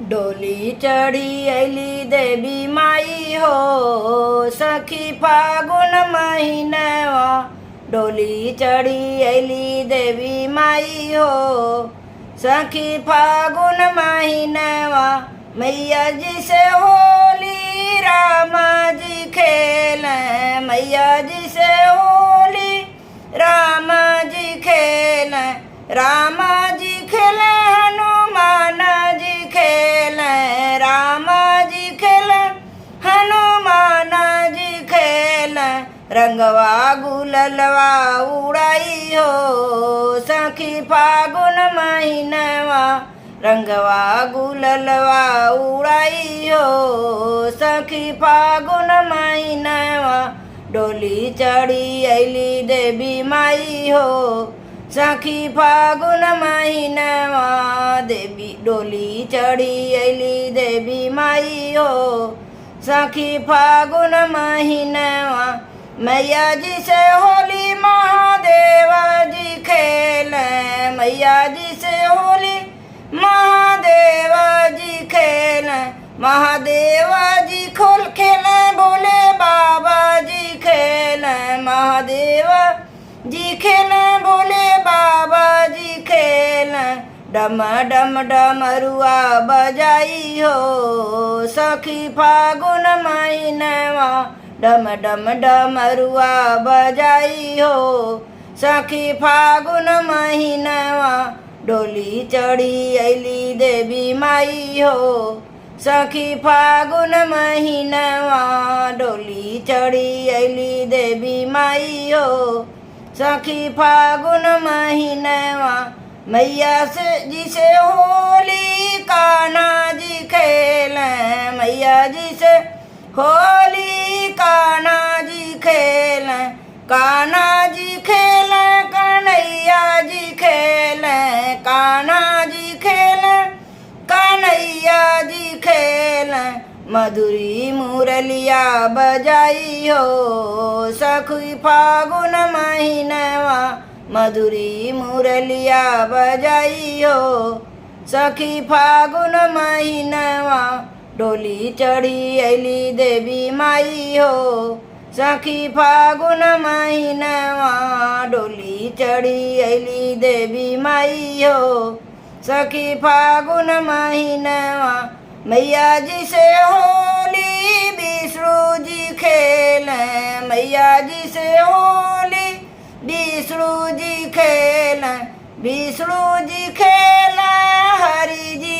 डोली चढ़ी अली देवी माई हो सखी फागुन महीनवा। डोली चढ़ी अली देवी माई हो सखी फागुन महीनवा। मैया जी से होली राम जी खेल, मैया जी से होली राम जी खेल। राम जी खेल हनुमान जी खेल, राम जी खेल हनुमान जी खेल। रंगवा गुललवा उड़ाई हो सखी फागुन महीनवा। रंगवा गुललवा उड़ाई हो सखी फागुन महीनवा। डोली चढ़ी अली देवी माई हो सखी फागुन महीनवा। देवी डोली चढ़ी अली देवी माई हो सखी फागुन महीनवा। मैया जी से होली महादेव जी खेल, मैया जी से होली महादेव जी खेल। महादेव जी खोल खेल भोले बाबा जी खेल, महादेव जी खेल भोले बाबा जी खेल। डम डम डमरुआ बजाई हो सखी फागुन महीनवा। डम डम डमरुआ बजाई हो सखी फागुन महीनवा। डोली चढ़ी अली देवी माई हो सखी फागुन महीनवा। डोली चढ़ी अली देवी माई हो सखी फागुन महीनवा। मैया से जी से होली कान्हा जी खेल, मैया जी से होली कान्हा जी खेल। कान्हा जी खेल कन्हैया जी खेल, कान्हा जी खेल कन्हैया जी खेल। मधुरी मुरलिया बजाई हो सखी फागुन महीनवा। मधुरी मुरलिया बजाई हो सखी फागुन महीनवा। डोली चढ़ी अली देवी माई हो सखी फागुन महीनवा। डोली चढ़ी अली देवी माई हो सखी फागुन महीनवा। मैया जी से होली विष्णु जी खेल, मैया जी से होली विष्णु जी खेल। विष्णु जी खेल हरि जी